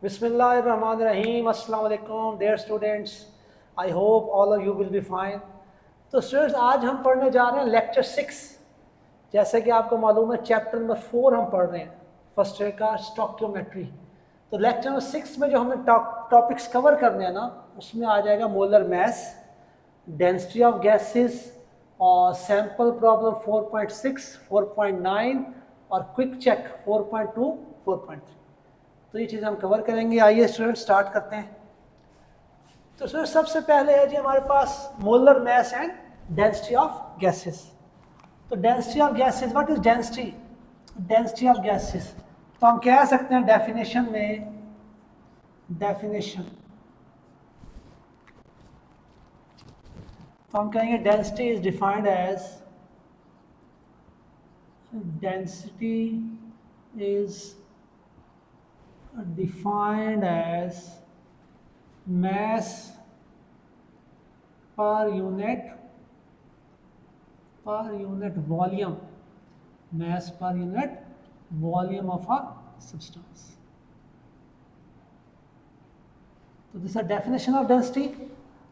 Bismillahirrahmanirrahim. Assalamu alaikum dear students. I hope all of you will be fine. तो students आज हम पढ़ने जा रहे हैं लेक्चर 6। जैसे कि आपको मालूम है चैप्टर नंबर 4 हम पढ़ रहे हैं फर्स्ट ईयर का स्टोइकियोमेट्री। तो लेक्चर नंबर 6 में जो हमने टॉपिक्स कवर करने हैं ना, उसमें आ जाएगा molar mass, density of gases और सैंपल प्रॉब्लम 4.6, 4.9 और क्विक चेक 4.2, 4.3। तो ये चीज़ हम कवर करेंगे। आइए स्टूडेंट स्टार्ट करते हैं। तो स्टूडेंट सबसे पहले है जी हमारे पास molar mass and density of gases. तो density of gases, what is density? Density of gases तो हम कह सकते हैं डेफिनेशन में, डेफिनेशन तो हम कहेंगे density is defined as, density is defined as mass per unit volume, mass per unit volume of a substance. So this is a definition of density.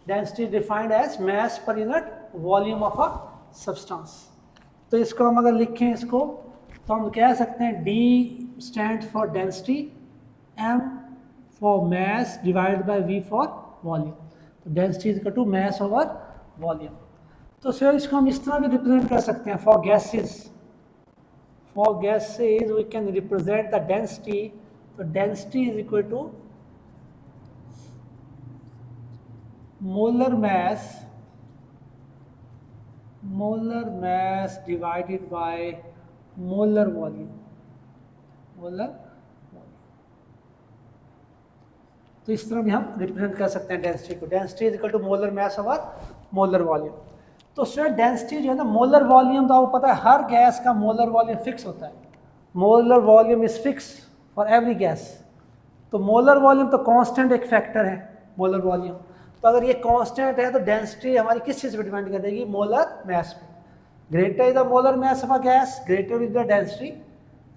Density is defined as mass per unit volume of a substance. तो इसको हम अगर लिखें इसको तो हम कह सकते हैं D stands for density, M for mass divided by V for volume. तो density is equal to mass over volume. तो सर इसको हम इस तरह भी रिप्रेजेंट कर सकते हैं for gases. For gases we can represent the density. तो density is equal to molar mass divided by molar volume, molar. तो इस तरह भी हम रिप्रेजेंट कर सकते हैं डेंसिटी को। Density is equal to molar mass over molar volume. तो स्टूडेंट डेंसिटी जो है ना, मोलर वॉल्यूम तो आपको पता है हर गैस का मोलर वॉल्यूम फिक्स होता है। Molar volume is fix for every gas. तो मोलर वॉल्यूम तो कांस्टेंट एक फैक्टर है मोलर वॉल्यूम। तो अगर ये कांस्टेंट है तो डेंसिटी हमारी किस चीज़ पर डिपेंड करेगी? मोलर मास पे। Greater is the molar mass of a gas, greater will be the density,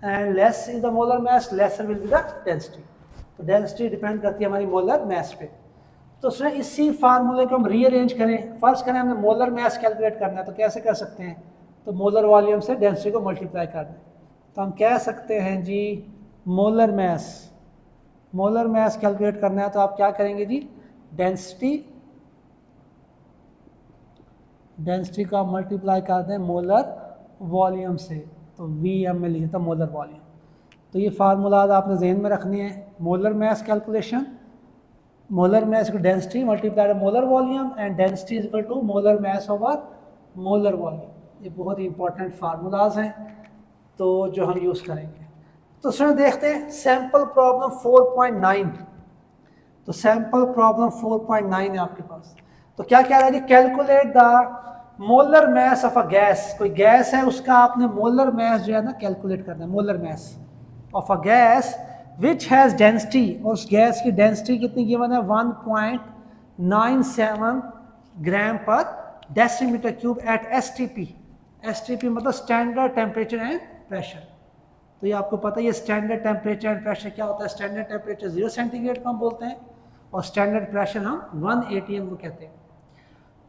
and less is the molar mass, laser will be the density. तो डेंसिटी डिपेंड करती है हमारी मोलर मास पे। तो उसमें इसी फार्मूले को हम रीअरेंज करें। फर्स्ट करें हमने मोलर मास कैलकुलेट करना है, तो कैसे कर सकते हैं? तो मोलर वॉल्यूम से डेंसिटी को मल्टीप्लाई करना है। तो हम कह सकते हैं जी मोलर मास कैलकुलेट करना है तो आप क्या करेंगे जी? डेंसिटी को आप मल्टीप्लाई करते हैं मोलर वॉल्यूम से। तो VM में लिखता मोलर वॉल्यूम। तो ये फार्मूलाज आपने जहन में रखनी है। Molar mass calculation, molar mass को density multiply molar volume, and density is equal to molar mass over molar volume. ये बहुत ही इंपॉर्टेंट फार्मूलाज हैं तो जो हम यूज़ करेंगे। तो सर देखते हैं सैम्पल प्रॉब्लम 4.9। तो सैम्पल प्रॉब्लम 4.9 है आपके पास। तो क्या कह रहा है जी? Calculate the molar mass of a gas. कोई गैस है उसका आपने मोलर मास जो है ना कैलकुलेट करना है। Molar mass of a gas which has density, और उस गैस की डेंसिटी कितनी गिवन है? 1.97 ग्राम पर decimetre cube at STP। STP मतलब स्टैंडर्ड टेम्परेचर एंड प्रेशर। तो ये आपको पता है ये स्टैंडर्ड टेम्परेचर एंड प्रेशर क्या होता है? स्टैंडर्ड टेम्परेचर 0 सेंटीग्रेड को हम बोलते हैं और स्टैंडर्ड प्रेशर हम 1 atm को कहते हैं।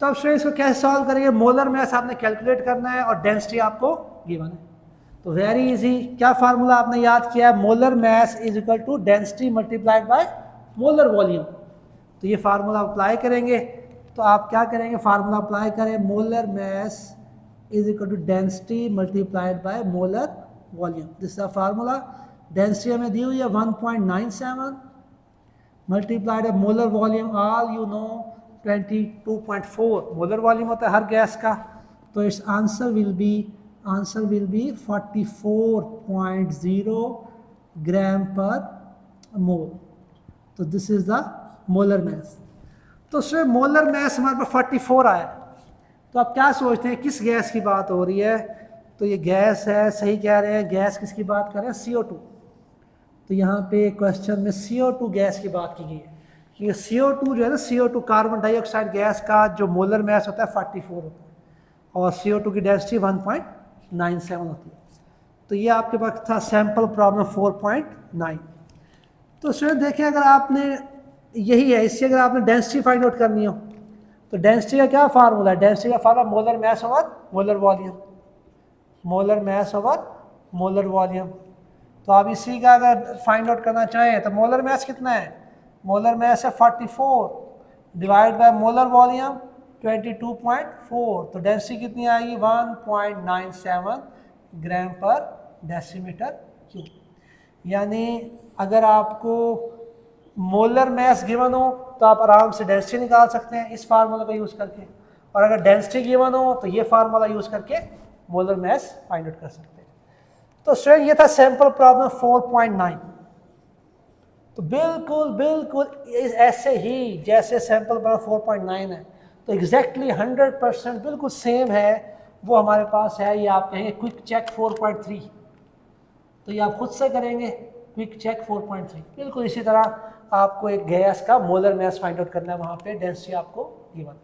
तो अब इसको कैसे सॉल्व करेंगे? मोलर मास आपने कैलकुलेट करना है और डेंसिटी आपको गिवन है। तो वेरी इजी। क्या फार्मूला आपने याद किया है? Molar mass is equal to density multiplied by molar volume. तो ये फार्मूला अप्लाई करेंगे तो आप क्या करेंगे? फार्मूला अप्लाई करें, molar mass is equal to density multiplied by molar volume. This is formula. Density हमें दी हुई है 1.97 multiplied by molar volume, all you know 22.4 molar volume होता है हर गैस का। तो it's answer will be 44.0 gram पर मोल। तो दिस इज द मोलर मास। तो सर मोलर मास हमारे पास 44 आया। तो आप क्या सोचते हैं किस गैस की बात हो रही है? तो ये गैस है, सही कह रहे हैं। गैस किसकी बात कर रहे हैं? CO2। तो यहाँ पे क्वेश्चन में CO2 गैस की बात की गई है कि CO2 जो है ना, CO2 कार्बन डाइऑक्साइड गैस का जो मोलर मास होता है 44 होता है और CO2 की डेंसिटी 1.97 होती है। तो ये आपके पास था सैंपल प्रॉब्लम 4.9। तो स्टूडेंट देखिए, अगर आपने यही है, इससे अगर आपने डेंसिटी फाइंड आउट करनी हो तो डेंसिटी का क्या फार्मूला है? डेंसिटी का formula molar mass over molar volume, molar mass over molar volume. तो आप इसी का अगर फाइंड आउट करना चाहें तो मोलर मास कितना है? मोलर मास है 44 डिवाइड बाय मोलर वॉल्यूम 22.4, तो डेंसिटी कितनी आएगी? 1.97 ग्राम पर डेसीमीटर क्यूब। यानी अगर आपको मोलर मास गिवन हो तो आप आराम से डेंसिटी निकाल सकते हैं इस फार्मूला का यूज़ करके, और अगर डेंसिटी गिवन हो तो ये फार्मूला यूज़ करके मोलर मास फाइंड आउट कर सकते हैं। तो स्टूडेंट ये था सैंपल प्रॉब्लम 4.9। तो बिल्कुल बिल्कुल ऐसे ही जैसे सैंपल प्रॉब्लम 4.9 है, तो एग्जैक्टली 100% बिल्कुल सेम है वो हमारे पास है। ये आप कहेंगे क्विक चेक 4.3, तो ये आप खुद से करेंगे क्विक चेक 4.3। बिल्कुल इसी तरह आपको एक गैस का मोलर मास फाइंड आउट करना है, वहाँ पे डेंसिटी आपको गिवन है।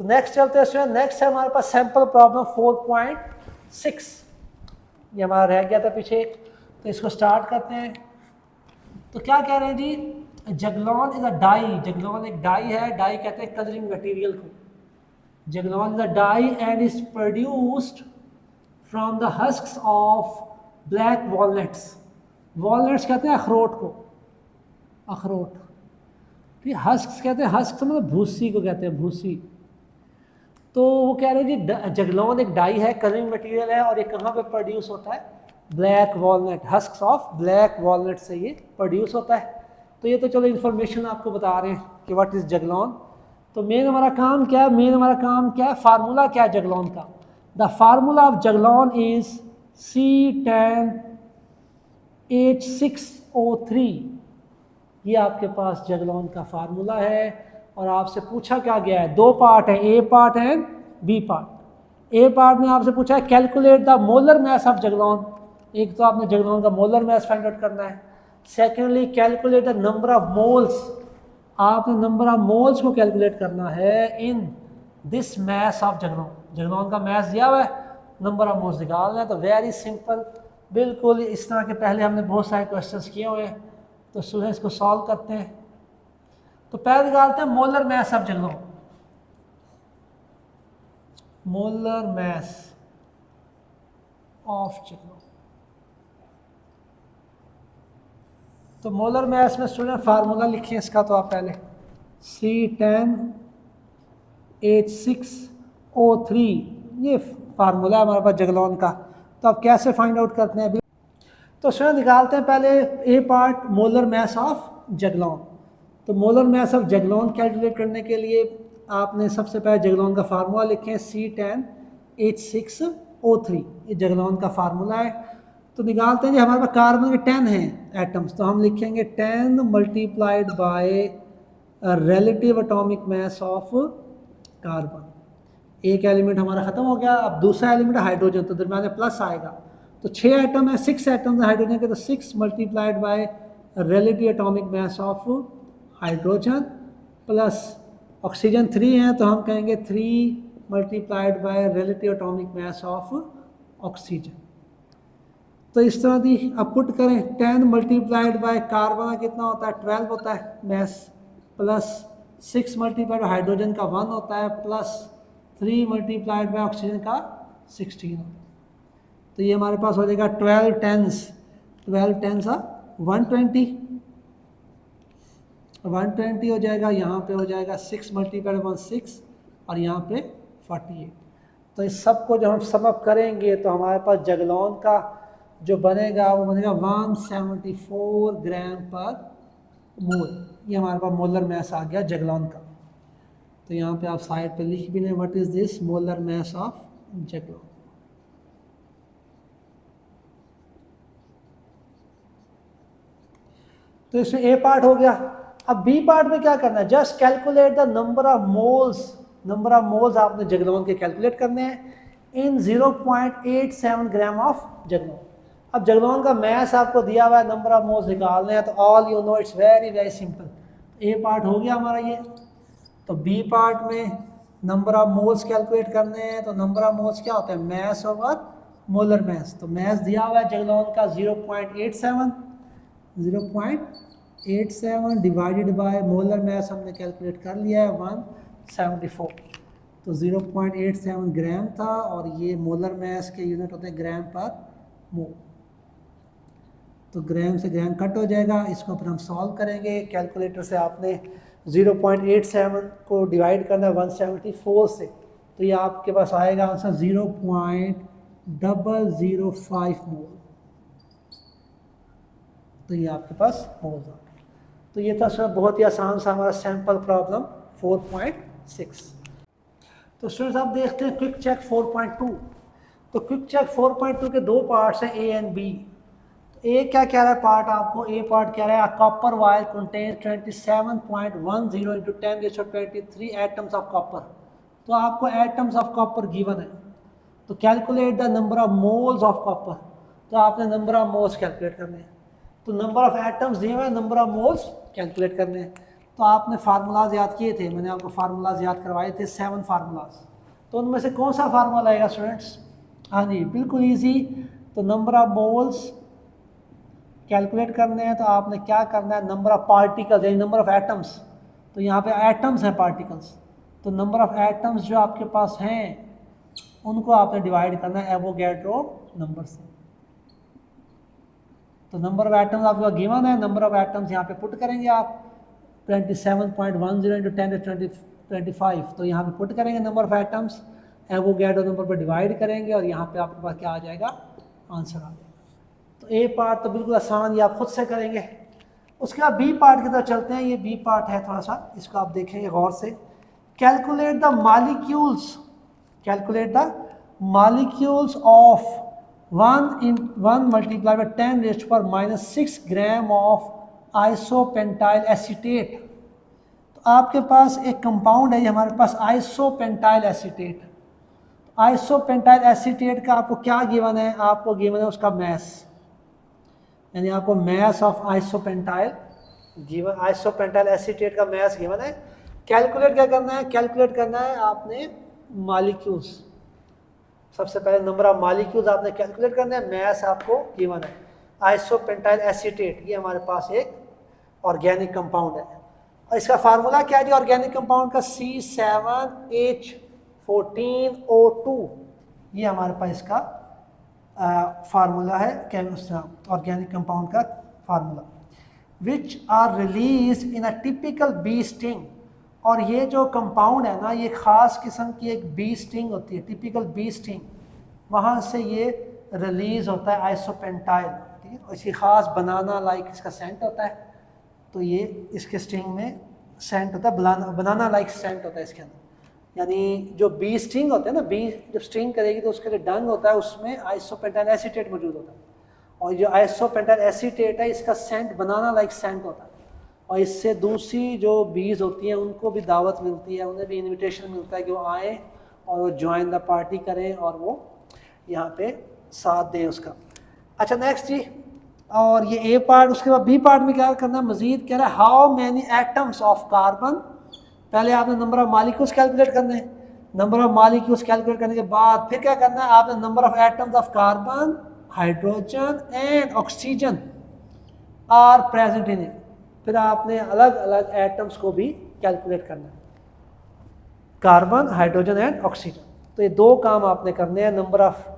तो नेक्स्ट चलते हैं स्टूडेंट, नेक्स्ट है हमारे पास सैंपल प्रॉब्लम 4.6। ये हमारा रह गया था पीछे, तो इसको स्टार्ट करते हैं। तो क्या कह रहे हैं जी? जगलॉन इज अ डाई, जगलॉन एक डाई है, डाई कहते हैं कलरिंग मटेरियल को। Juglone is a dye and is produced from the husks of black walnuts. Walnuts कहते हैं अखरोट को, अखरोट। फिर हस्क्स कहते हैं, हस्क मतलब भूसी को कहते हैं, भूसी। तो वो कह रहे हैं जी जगलॉन एक डाई है, कलरिंग मटेरियल है, और ये कहाँ पे प्रोड्यूस होता है? Black walnut, husks of black walnut से ये प्रोड्यूस होता है। तो ये तो चलो इन्फॉर्मेशन आपको बता रहे हैं कि व्हाट इज़ जगलॉन। तो मेन हमारा काम क्या है? मेन हमारा काम क्या है? फार्मूला क्या है जगलॉन का? The formula of juglone is C10H6O3। ये आपके पास जगलॉन का फार्मूला है। और आपसे पूछा क्या गया है? दो पार्ट है, A part and B part. A part में आपसे पूछा है calculate the molar mass of juglone. एक तो आपने जगलॉन का मोलर मास फाइंड आउट करना है। Secondly calculate the number of moles, आपने नंबर ऑफ मोल्स को कैलकुलेट करना है इन दिस मास ऑफ जगलॉन। जगलॉन का मास दिया हुआ है, नंबर ऑफ मोल्स निकालना है। तो वेरी सिंपल, बिल्कुल इस तरह के पहले हमने बहुत सारे क्वेश्चंस किए हुए हैं, तो स्टूडेंट्स को सॉल्व करते हैं। तो पहले निकालते हैं molar mass of juglone. Molar mass of juglone. तो मोलर मास में स्टूडेंट फार्मूला लिखिए इसका, तो आप पहले C10H6O3 ये फार्मूला है हमारे पास जगलॉन का। तो आप कैसे फाइंड आउट करते हैं? तो स्टूडेंट निकालते हैं पहले ए part, molar mass of juglone. तो मोलर मास ऑफ जगलॉन कैलकुलेट करने के लिए आपने सबसे पहले जगलॉन का फार्मूला लिखें C10H6O3, ये जगलॉन का फार्मूला है। तो निकालते हैं जी, हमारे पास कार्बन के 10 हैं एटम्स, तो हम लिखेंगे 10 multiplied by relative atomic mass of carbon. एक एलिमेंट हमारा ख़त्म हो गया, अब दूसरा एलिमेंट हाइड्रोजन, तो दरम्यान में प्लस आएगा। तो 6 एटम है, 6 एटम है हाइड्रोजन के, तो 6 multiplied by relative atomic mass of hydrogen, plus oxygen 3 है, तो हम कहेंगे 3 multiplied by relative atomic mass of oxygen. तो इस तरह दी अब पुट करें, 10 मल्टीप्लाइड बाय कार्बन का कितना होता है? 12 होता है मास, प्लस 6 मल्टीप्लाइड बाय हाइड्रोजन का 1 होता है, प्लस 3 मल्टीप्लाइड बाय ऑक्सीजन का 16 होता है। तो ये हमारे पास हो जाएगा 12 टेंस 120 हो जाएगा। यहाँ पे हो जाएगा 6 मल्टीप्लाइड बाय 6 और यहाँ पे 48। तो इस सब को जब हम सम अप करेंगे तो हमारे पास जगलॉन का जो बनेगा वो बनेगा 174 ग्राम पर मोल। ये हमारे पास मोलर मास आ गया जगलॉन का। तो यहाँ पे आप साइड पे लिख भी लें what is this molar mass of juglone. तो इसमें ए पार्ट हो गया। अब बी पार्ट में क्या करना है? Just calculate the number of moles. Number of moles आपने जगलॉन के कैलकुलेट करने हैं इन 0.87 ग्राम ऑफ जगलॉन। अब जगलॉन का मास आपको दिया हुआ है, नंबर ऑफ मोल्स निकालने हैं, तो all you no it's very very simple. A part हो गया हमारा ये। तो बी पार्ट में नंबर ऑफ मोल्स कैलकुलेट करने हैं, तो नंबर ऑफ मोल्स क्या होता है? मास ओवर मोलर मास। तो मास दिया हुआ है जगलॉन का 0.87 0.87 डिवाइडेड बाय मोलर मास हमने कैलकुलेट कर लिया है 174, तो 0.87 ग्राम था और ये मोलर मास के यूनिट होते हैं ग्राम पर मोल। तो ग्राम से ग्राम कट हो जाएगा, इसको फिर हम सॉल्व करेंगे। कैलकुलेटर से आपने 0.87 को डिवाइड करना है 174 से, तो ये आपके पास आएगा आंसर 0.005 मोल। तो ये आपके पास मोल्स आ गए। तो ये था सर बहुत ही आसान सा हमारा सैम्पल प्रॉब्लम 4.6। तो स्टूडेंट्स आप देखते हैं क्विक चेक 4.2। तो क्विक चेक 4.2 के दो पार्ट्स हैं ए एंड बी। ए क्या कह रहा है पार्ट आपको, ए पार्ट कह रहा है copper wire contains 27.10 into 10⁻23 atoms of copper. तो आपको एटम्स ऑफ कॉपर गिवन है, तो calculate the number of moles of copper. तो आपने नंबर ऑफ मोल्स कैलकुलेट करने हैं, तो नंबर ऑफ एटम्स दिए हुए हैं, नंबर ऑफ मोल्स कैलकुलेट करने हैं। तो आपने फार्मूलाज याद किए थे, मैंने आपको फार्मूलाज याद करवाए थे 7 फार्मूलाज। तो उनमें से कौन सा फार्मूला आएगा स्टूडेंट्स? हाँ जी बिल्कुल ईजी। तो नंबर ऑफ मोल्स कैलकुलेट करने हैं, तो आपने क्या करना है, नंबर ऑफ पार्टिकल्स यानी नंबर ऑफ एटम्स। तो यहाँ पे एटम्स हैं पार्टिकल्स, तो नंबर ऑफ एटम्स जो आपके पास हैं उनको आपने डिवाइड करना है एवोगैड्रो नंबर से। तो नंबर ऑफ एटम्स आपका गिवन है, नंबर ऑफ एटम्स यहाँ पे पुट करेंगे आप 27.10 इंटू 10⁻25, तो यहाँ पे पुट करेंगे number of atoms, Avogadro number पर डिवाइड करेंगे और यहाँ पे आपके पास क्या आ जाएगा, आंसर आ जाएगा। तो ए पार्ट तो बिल्कुल आसान, ये आप खुद से करेंगे। उसके बाद बी पार्ट की तरफ चलते हैं। ये बी पार्ट है थोड़ा सा, इसको आप देखेंगे गौर से। Calculate the molecules, calculate the molecules of 1 multiply by 10⁻⁻6 gram of isopentyl acetate. तो आपके पास एक कंपाउंड है, ये हमारे पास आइसोपेंटाइल एसीटेट। आइसोपेंटाइल एसीटेट का आपको क्या गिवन है, आपको गिवन है उसका मैस, यानी आपको mass of isopentyl given, isopentyl acetate का मैस गिवन है। कैलकुलेट क्या करना है, कैलकुलेट करना है आपने मॉलिक्यूल्स। सबसे पहले नंबर ऑफ मॉलिक्यूल्स आपने कैलकुलेट करना है, मैस आपको गिवन है। आइसोपेंटाइल एसीटेट ये हमारे पास एक ऑर्गेनिक कंपाउंड है, और इसका फार्मूला क्या है जी ऑर्गेनिक कंपाउंड का, C7H14O2। ये हमारे पास इसका फार्मूला है ऑर्गेनिक कंपाउंड का formula. Which are release in a typical bee sting. और ये जो कंपाउंड है ना, ये ख़ास किस्म की एक बी स्टिंग होती है, टिपिकल बी स्टिंग, वहाँ से ये रिलीज़ होता है आइसोपेंटाइल, ठीक है। और इसकी ख़ास बनाना लाइक इसका सेंट होता है, तो ये इसके स्टिंग में सेंट होता है, बनाना लाइक सेंट होता है इसके अंदर। यानी जो बी स्टिंग होते हैं ना, बी जब स्टिंग करेगी तो उसका जो डंग होता है उसमें आइसोपेंटाइल एसीटेट मौजूद होता है, और जो आइसोपेंटाइल एसीटेट है इसका सेंट बनाना लाइक सेंट होता है। और इससे दूसरी जो बीज होती हैं उनको भी दावत मिलती है, उन्हें भी इनविटेशन मिलता है कि वो आएँ और वो ज्वाइन द पार्टी करें और वो यहाँ पे साथ दें उसका। अच्छा नेक्स्ट जी, और ये ए पार्ट। उसके बाद बी पार्ट में क्या करना है, मजीद कह रहा है how many atoms of carbon. पहले आपने नंबर ऑफ मॉलिक्यूल्स कैलकुलेट करने हैं, नंबर ऑफ मॉलिक्यूल्स कैलकुलेट करने के बाद फिर क्या करना है, आपने number of atoms of carbon, hydrogen and oxygen are present in it. फिर आपने अलग अलग एटम्स को भी कैलकुलेट करना है, कार्बन, हाइड्रोजन एंड ऑक्सीजन। तो ये दो काम आपने करने हैं, नंबर ऑफ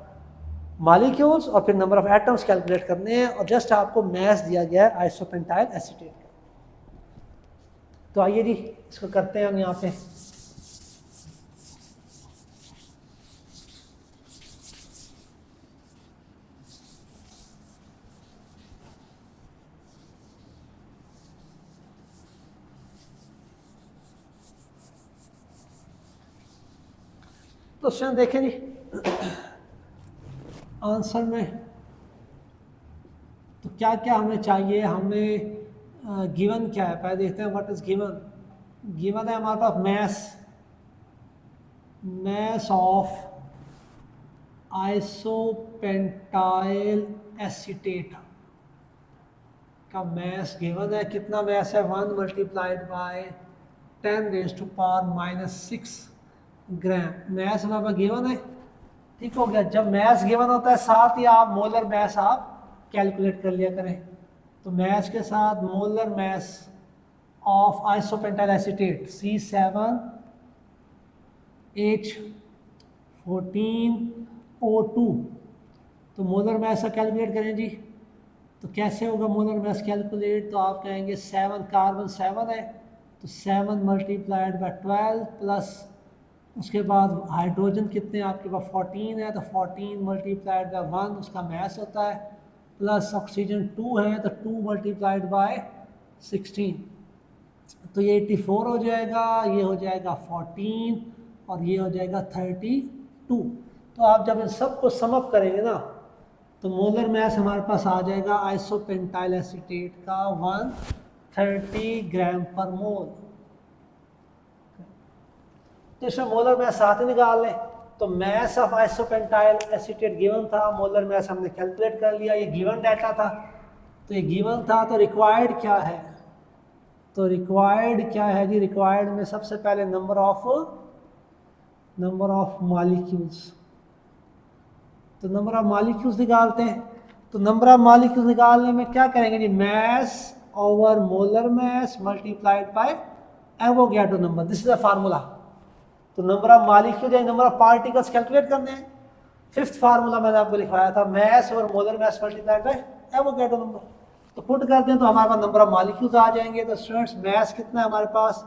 मॉलिक्यूल्स और फिर नंबर ऑफ एटम्स कैलकुलेट करने हैं, और जस्ट आपको मैस दिया गया है आइसोपेंटाइल एसीटेट का। तो आइए जी इसको करते हैं हम यहाँ पे। तो स्वयं देखें जी आंसर में तो क्या क्या हमें चाहिए, हमें गिवन क्या है, पहले देखते हैं व्हाट इज गिवन। गिवन है हमारे पास मैस ऑफ आइसोपेंटाइल एसीटेट का मैस गिवन है। कितना मैस है, 1 मल्टीप्लाइड बाय 10⁻⁻6 ग्राम मैस हमारे पास गिवन है। ठीक हो गया। जब मैस गिवन होता है साथ ही आप मोलर मैस आप कैलकुलेट कर लिया करें। तो मैस के साथ molar mass of isopentyl acetate C7H14O2, तो मोलर मैस का कैलकुलेट करें जी। तो कैसे होगा मोलर मैस कैलकुलेट? तो आप कहेंगे 7, कार्बन 7 है तो 7 मल्टीप्लाइड बाई 12 प्लस उसके बाद हाइड्रोजन कितने आपके पास 14 है तो 14 मल्टीप्लाइड बाई 1 उसका मैस होता है, प्लस ऑक्सीजन 2 है तो 2 मल्टीप्लाइड बाई 16, तो ये 84 हो जाएगा, ये हो जाएगा 14 और ये हो जाएगा 32। तो आप जब इन सबको समअप करेंगे ना तो मोलर मैस हमारे पास आ जाएगा आइसोपेंटाइल एसीटेट का 130 ग्राम पर मोल। तो इसमें मोलर मैस साथ ही निकाल लें। तो mass of isopentyl acetate given था, मोलर मैस हमने कैलकुलेट कर लिया, ये गिवन डाटा था। तो ये गिवन था तो रिक्वायर्ड क्या है? तो रिक्वायर्ड क्या है जी? रिक्वायर्ड में सबसे पहले नंबर ऑफ मॉलिक्यूल्स, तो नंबर ऑफ मॉलिक्यूल्स निकालते हैं। तो नंबर ऑफ मॉलिक्यूल्स निकालने में क्या करेंगे जी? Mass over molar mass multiplied by Avogadro number, this is a formula. तो नंबर ऑफ मॉलिक्यूल्स या नंबर ऑफ पार्टिकल्स कैलकुलेट करने हैं। फिफ्थ फार्मूला मैंने आपको लिखवाया था, mass over molar mass multiplied by Avogadro number. तो पुट करते हैं तो हमारे पास नंबर ऑफ मॉलिक्यूल्स आ जाएंगे। तो स्टूडेंट्स मैस कितना है हमारे पास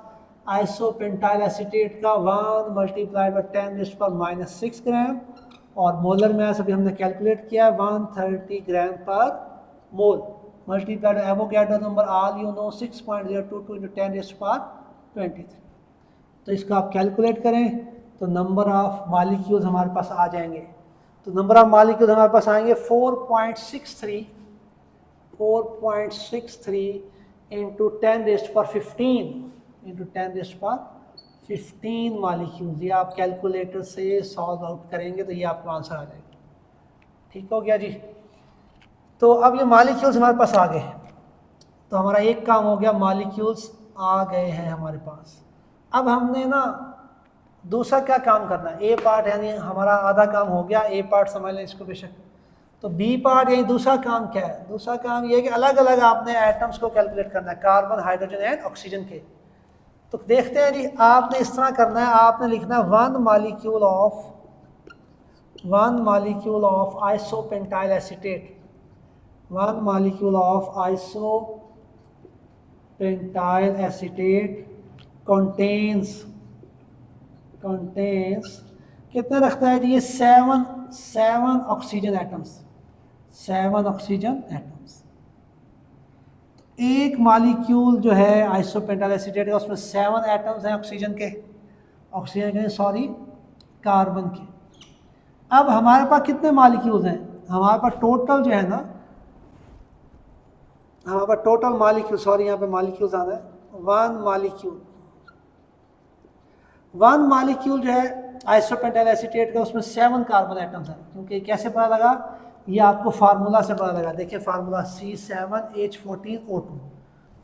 आइसोपेंटाइल एसीटेट का 1 मल्टीप्लाइड बाय 10⁻⁻6 ग्राम, और मोलर मैस अभी हमने कैलकुलेट किया है 130 ग्राम पर mole multiplied Avogadro number all you know 6.022 × 10⁻23। तो इसका आप कैलकुलेट करें तो नंबर ऑफ मॉलिक्यूल्स हमारे पास आ जाएंगे। तो नंबर ऑफ मॉलिक्यूल्स हमारे पास आएंगे 4.63 into 10⁻15 मॉलिक्यूल्स। ये आप कैलकुलेटर से सॉल्व आउट करेंगे तो ये आपको आंसर आ जाएगा। ठीक हो गया जी। तो अब ये मॉलिक्यूल्स हमारे पास आ गए, तो हमारा एक काम हो गया, मॉलिक्यूल्स आ गए हैं हमारे पास। अब हमने ना दूसरा क्या काम करना है? ए पार्ट यानी हमारा आधा काम हो गया, ए पार्ट समझ लें इसको बेशक। तो बी पार्ट यानी दूसरा काम क्या है? दूसरा काम ये है कि अलग अलग आपने एटम्स को कैलकुलेट करना है, कार्बन हाइड्रोजन एंड ऑक्सीजन के। तो देखते हैं जी, आपने इस तरह करना है, आपने लिखना है 1 molecule of isopentyl acetate, 1 molecule of isopentyl acetate contains कितने रखता है जी? ये 7 ऑक्सीजन एटम्स, 7 ऑक्सीजन एटम्स। एक मॉलिक्यूल जो है आइसोपेंटाइल एसीटेट का उसमें 7 एटम्स हैं ऑक्सीजन के, कार्बन के। अब हमारे पास कितने मॉलिक्यूल्स हैं? हमारे पास टोटल जो है ना, हमारे पास टोटल मॉलिक्यूल, यहाँ पे मॉलिक्यूल्स आना है, 1 मॉलिक्यूल जो है आइसोपेंटाइल एसीटेट का उसमें 7 कार्बन एटम्स हैं। क्योंकि कैसे पता लगा? ये आपको फार्मूला से पता लगा। देखिए फार्मूला C7H14O2,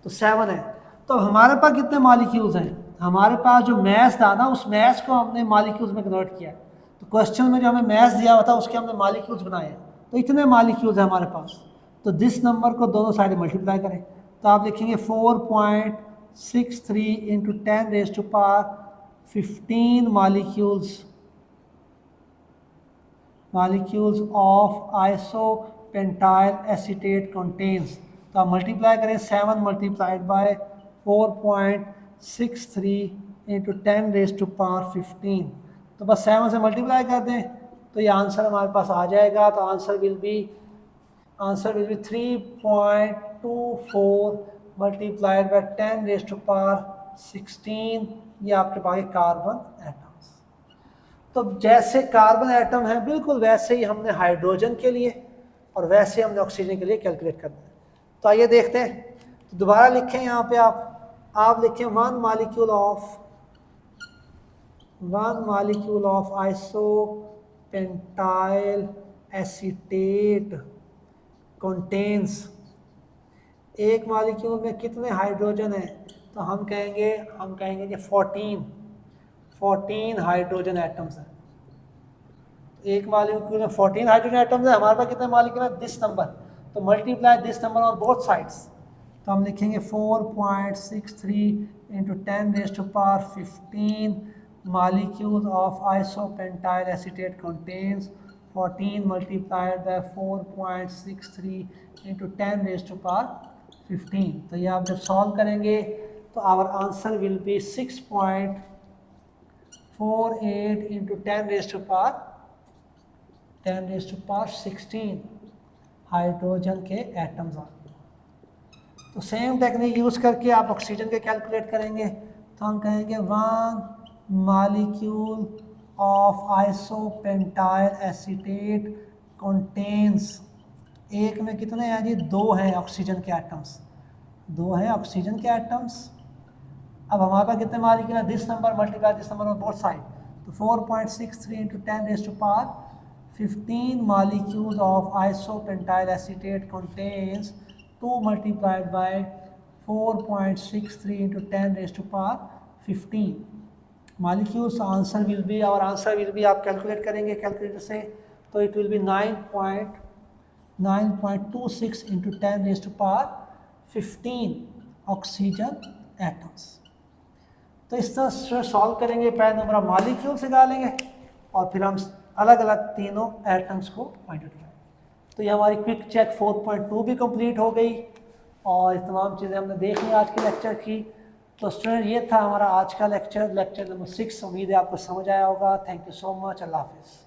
तो 7 है। तो हमारे पास कितने मॉलिक्यूल्स हैं? हमारे पास जो मैस था ना, उस मैस को हमने मॉलिक्यूल्स में कन्वर्ट किया। तो क्वेश्चन में जो हमें मैस दिया हुआ था उसके हमने मॉलिक्यूल्स बनाए। तो इतने मॉलिक्यूल्स हैं हमारे पास। तो दिस नंबर को दोनों साइड मल्टीप्लाई करें तो आप लिखेंगे 4.63 × 10⁻15 molecules of isopentyl acetate contains। तो आप मल्टीप्लाई करें 7 मल्टीप्लाइड बाय 4.63 × 10⁻15, तो बस 7 से मल्टीप्लाई कर दें तो ये आंसर हमारे पास आ जाएगा। तो answer will B 3.24 multiplied by 10⁻16, ये आपके पास कार्बन एटम्स। तो जैसे कार्बन एटम है बिल्कुल वैसे ही हमने हाइड्रोजन के लिए और वैसे हमने ऑक्सीजन के लिए कैलकुलेट करना है। तो आइए देखते हैं। तो दोबारा लिखें यहाँ पे आप लिखें 1 molecule of isopentyl acetate contains. एक मॉलिक्यूल में कितने हाइड्रोजन है? तो हम कहेंगे कि 14 हाइड्रोजन एटम्स हैं। एक मॉलिक्यूल में 14 हाइड्रोजन एटम्स है, हमारे पास कितने मॉलिक्यूल है? This number. तो तो multiply this number on both sides, तो हम लिखेंगे 4.63 into 10⁻15 molecules of isopentyl acetate contains 14 multiplied by 4.63 into 10⁻15। तो ये आप जब सॉल्व करेंगे तो our answer will be 6.48 into 10⁻16 hydrogen के एटम्स आ। तो सेम टेक्निक यूज़ करके आप ऑक्सीजन के कैलकुलेट करेंगे, तो हम कहेंगे 1 molecule of isopentyl acetate contains, एक में कितने हैं जी, 2 हैं ऑक्सीजन के एटम्स, 2 हैं ऑक्सीजन के एटम्स। अब हमारे पास कितने मॉलिक्यूल है, this number multiply this number on both side, तो 4.63 into 10⁻15 molecules of isopentyl acetate contains 2 multiplied by 4.63 into 10⁻15 molecules। Answer will B, और आंसर विल बी आप कैलकुलेट करेंगे कैलकुलेटर से, तो it will be 9.26 into 10⁻15 oxygen atoms. तो इस तरह से सॉल्व करेंगे, पहले नंबर ऑफ मॉलिक्यूल्स निकालेंगे और फिर हम अलग अलग तीनों एटम्स को फाइंड आउट करेंगे। तो ये हमारी क्विक चेक 4.2 भी कंप्लीट हो गई और ये तमाम चीज़ें हमने देख ली आज के लेक्चर की। तो स्टूडेंट ये था हमारा आज का लेक्चर नंबर 6। उम्मीद है आपको समझ आया होगा। Thank you so much. अल्लाह हाफिज़।